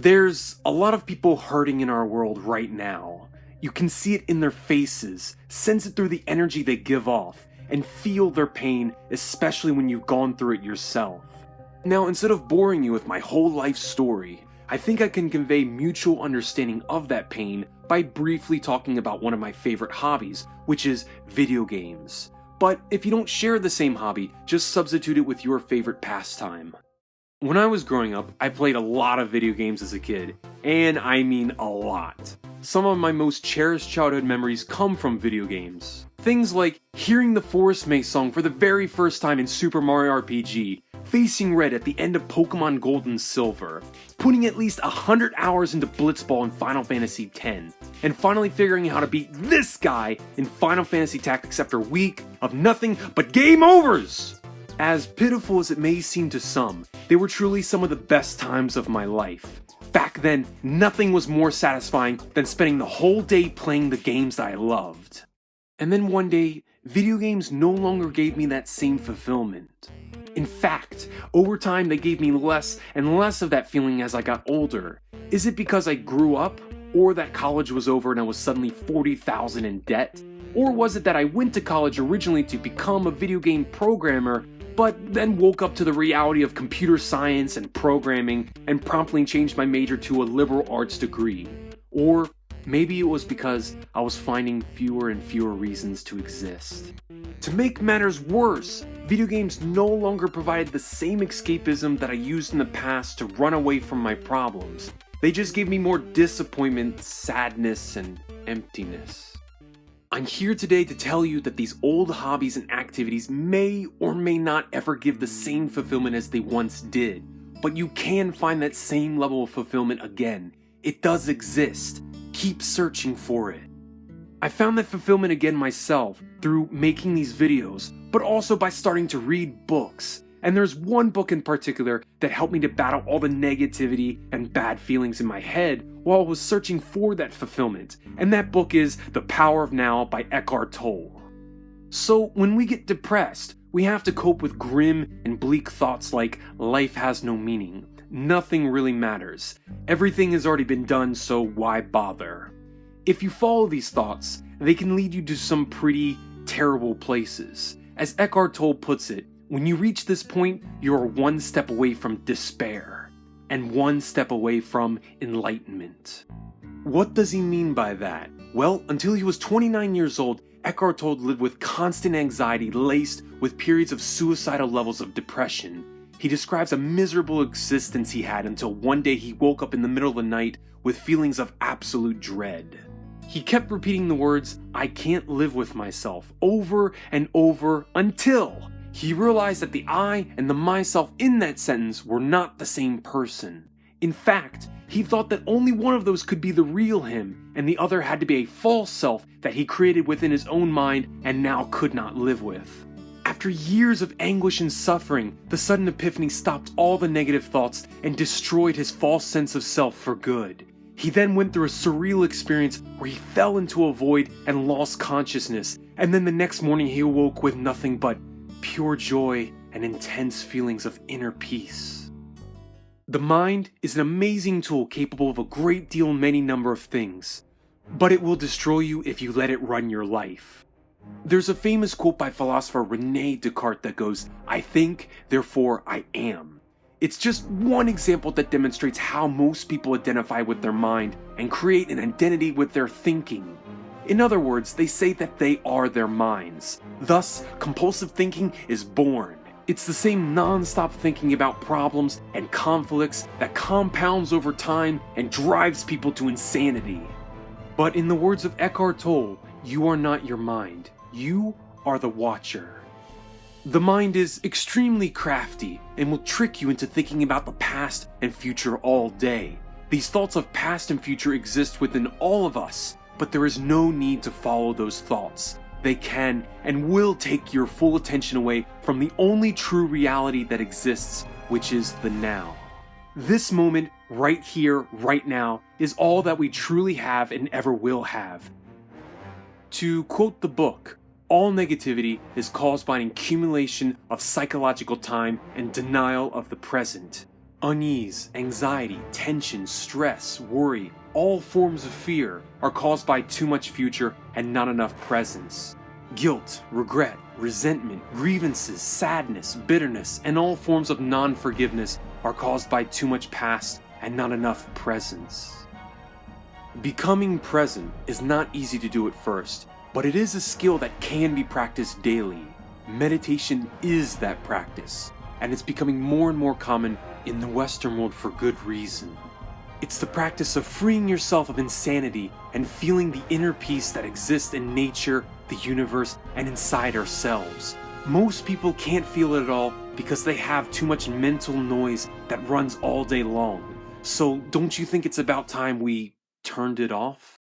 There's a lot of people hurting in our world right now. You can see it in their faces, sense it through the energy they give off, and feel their pain, especially when you've gone through it yourself. Now, instead of boring you with my whole life story, I think I can convey mutual understanding of that pain by briefly talking about one of my favorite hobbies, which is video games. But if you don't share the same hobby, just substitute it with your favorite pastime. When I was growing up, I played a lot of video games as a kid, and I mean a lot. Some of my most cherished childhood memories come from video games. Things like hearing the Forest Maze song for the very first time in Super Mario RPG, facing red at the end of Pokemon Gold and Silver, putting at least 100 hours into Blitzball in Final Fantasy X, and finally figuring out how to beat this guy in Final Fantasy Tactics after a week of nothing but game overs! As pitiful as it may seem to some, they were truly some of the best times of my life. Back then, nothing was more satisfying than spending the whole day playing the games that I loved. And then one day, video games no longer gave me that same fulfillment. In fact, over time they gave me less and less of that feeling as I got older. Is it because I grew up? Or that college was over and I was suddenly $40,000 in debt? Or was it that I went to college originally to become a video game programmer, but then woke up to the reality of computer science and programming and promptly changed my major to a liberal arts degree? Or maybe it was because I was finding fewer and fewer reasons to exist. To make matters worse, video games no longer provided the same escapism that I used in the past to run away from my problems. They just gave me more disappointment, sadness, and emptiness. I'm here today to tell you that these old hobbies and activities may or may not ever give the same fulfillment as they once did, but you can find that same level of fulfillment again. It does exist. Keep searching for it. I found that fulfillment again myself through making these videos, but also by starting to read books. And there's one book in particular that helped me to battle all the negativity and bad feelings in my head while I was searching for that fulfillment, and that book is The Power of Now by Eckhart Tolle. So when we get depressed, we have to cope with grim and bleak thoughts like life has no meaning, nothing really matters, everything has already been done, so why bother? If you follow these thoughts, they can lead you to some pretty terrible places. As Eckhart Tolle puts it, when you reach this point, you're one step away from despair, and one step away from enlightenment. What does he mean by that? Well, until he was 29 years old, Eckhart Tolle lived with constant anxiety laced with periods of suicidal levels of depression. He describes a miserable existence he had until one day he woke up in the middle of the night with feelings of absolute dread. He kept repeating the words, "I can't live with myself," over and over until he realized that the I and the myself in that sentence were not the same person. In fact, he thought that only one of those could be the real him, and the other had to be a false self that he created within his own mind and now could not live with. After years of anguish and suffering, the sudden epiphany stopped all the negative thoughts and destroyed his false sense of self for good. He then went through a surreal experience where he fell into a void and lost consciousness, and then the next morning he awoke with nothing but pure joy and intense feelings of inner peace. The mind is an amazing tool capable of a great deal many number of things, but it will destroy you if you let it run your life. There's a famous quote by philosopher René Descartes that goes, "I think, therefore I am." It's just one example that demonstrates how most people identify with their mind and create an identity with their thinking. In other words, they say that they are their minds. Thus, compulsive thinking is born. It's the same non-stop thinking about problems and conflicts that compounds over time and drives people to insanity. But in the words of Eckhart Tolle, you are not your mind. You are the watcher. The mind is extremely crafty and will trick you into thinking about the past and future all day. These thoughts of past and future exist within all of us, but there is no need to follow those thoughts. They can and will take your full attention away from the only true reality that exists, which is the now. This moment, right here, right now, is all that we truly have and ever will have. To quote the book, all negativity is caused by an accumulation of psychological time and denial of the present. Unease, anxiety, tension, stress, worry, all forms of fear are caused by too much future and not enough presence. Guilt, regret, resentment, grievances, sadness, bitterness, and all forms of non-forgiveness are caused by too much past and not enough presence. Becoming present is not easy to do at first, but it is a skill that can be practiced daily. Meditation is that practice, and it's becoming more and more common in the Western world for good reason. It's the practice of freeing yourself of insanity and feeling the inner peace that exists in nature, the universe, and inside ourselves. Most people can't feel it at all because they have too much mental noise that runs all day long. So don't you think it's about time we turned it off?